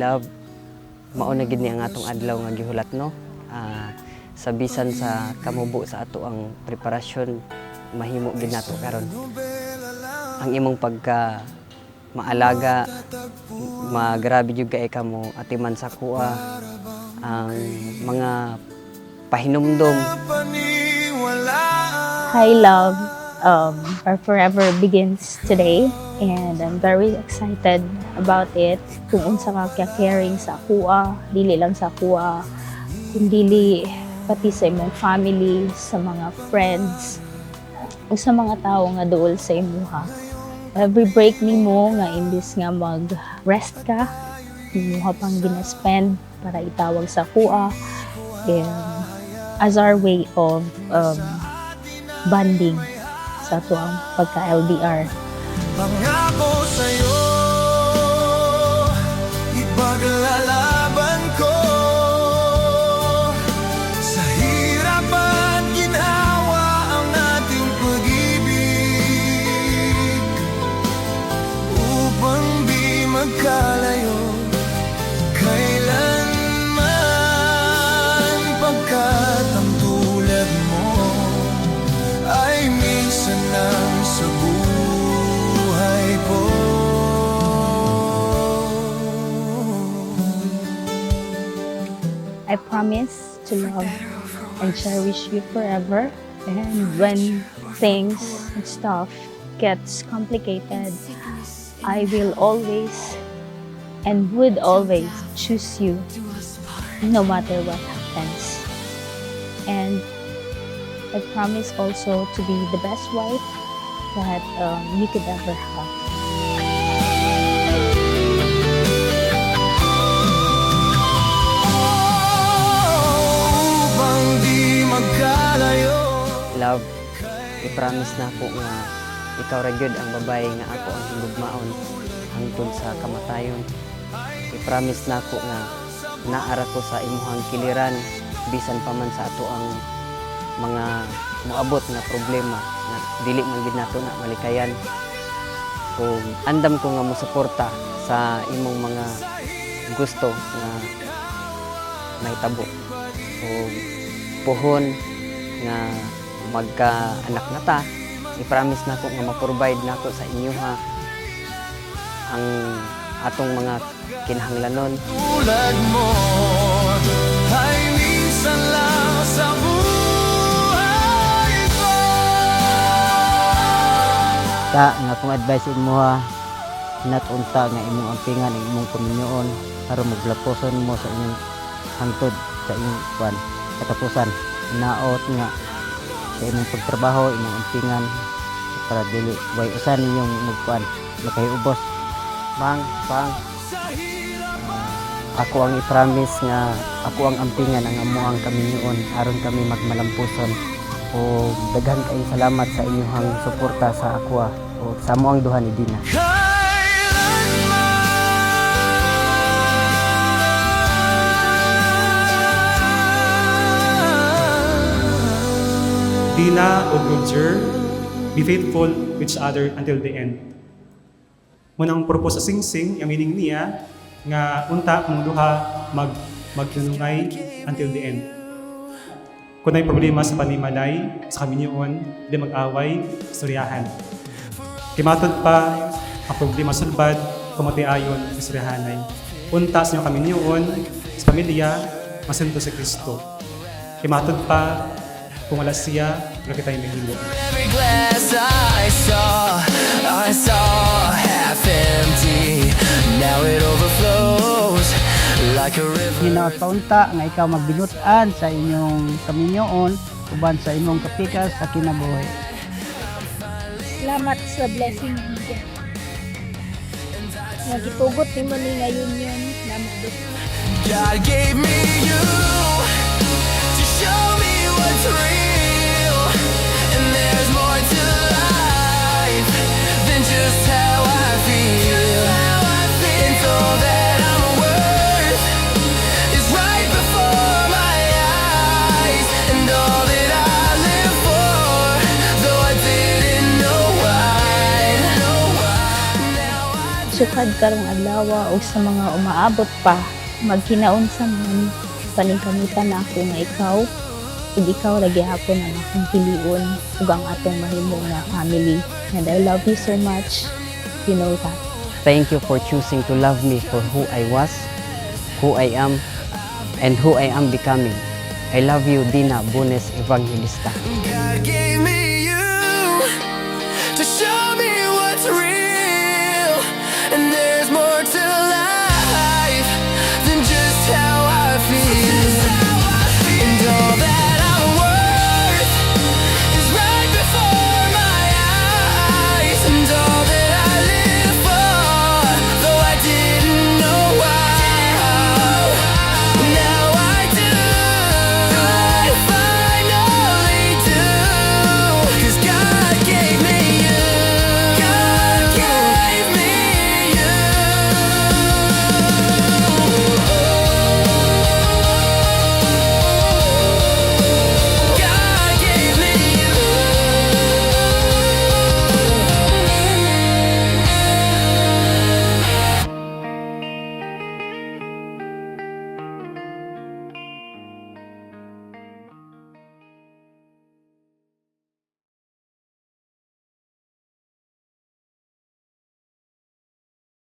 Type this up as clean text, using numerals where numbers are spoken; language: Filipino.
Love, mauna gid ni ang atong adlaw nga gihulat no. Sa bisan sa kamubo sa ato ang preparasyon mahimo gid nato karon. Ang imong pagka maalaga, magrabe jud kay kamo atiman sa kuha ang mga pahinumdom. Hi, love. Our forever begins today, and I'm very excited about it. Kung unsa ka caring sa kuha, dili lang sa kuha, kundi pati sa imong family, sa mga friends, o sa mga tao nga duol sa imuha. Every break nimo nga imbis nga mag-rest ka, imuha pang gina-spend para itawag sa kuha, and as our way of bonding sa ato ang pagka-LDR. Pangako sa'yo, ipaglalaban ko. Sa hirap at ginhawa ang ating pag-ibig, upang di magkalayo kailanman, pagkat ang tulad mo ay minsan lang sa buhay ko. I promise to love and cherish you forever. And when things and stuff gets complicated, I will always and would always choose you no matter what happens. And I promise also to be the best wife that you could ever have. Upang di magkalayo. Love, i-promise na ako nga ikaw ra gyud ang babae nga ako ang higugmaon hangtod sa kamatayon. I-promise na ako nga naara ko sa imuhang kiliran bisan pa man sa ato ang mga moabot na problema na dili man gid nato na malikayan. Kung andam ko nga mosuporta sa imong mga gusto nga mahitabo. O puhon nga magka-anak na ta, i-promise na ko nga ma-provide na ko sa inyo ha ang atong mga kinahanglanon. Tulad mo ay minsan lang sa buhay ko. Ta nga kung advice mo ha, natunta nga imong ampingan imong komunyon aron maglaposon mo sa inyong hangtod sa inyong katapusan. Naot nga sa imong pagtrabaho, imong ampingan para dili way usan ninyong makahiubos. Ako ang i-promise nga ako ang ampingan ang amuang kaminyoon aron kami magmalampuson. O daghan kayong salamat sa inyong suporta sa ako o sa amo ang duha ni Dina. Dina o Roger, be faithful with each other until the end. Munang purpose sa singsing, yung meaning niya, nga unta kung duha magtunungay until the end. Kung may problema sa panimalay, sa kaminyoon, di mag-away, istoryahan. Kimatod pa, ang problema sulbad, kumati ayon, istoryahanay. Unta sa inyong kaminyoon, sa pamilya, masinto si Kristo. Kimatod pa, kung wala siya, wala kita'y mahilo. Every glass I saw half empty. Now it overflows like a river. Hinautaunta nga ikaw magbinutan sa inyong kaminyoon uban sa imong kapikas sa kinabuhi. Salamat sa blessing ninyo. Nagitugot ni mo ni ngayon yun. Salamat din. God gave me you to show me what's real, and there's more to life than just how I feel. And all that I'm worth is right before my eyes, and all that I live for, though I didn't know why. Now I sukad karong adlaw o sa mga umaabot pa, magkinaunsa man paningkamutan na ako nga ikaw ug ikaw lagi hapon ang akong piliun ug ang atong mahimo nga family. And I love you so much. You know that. Thank you for choosing to love me for who I was, who I am, and who I am becoming. I love you, Dina Bunes Evangelista. God gave me you to show me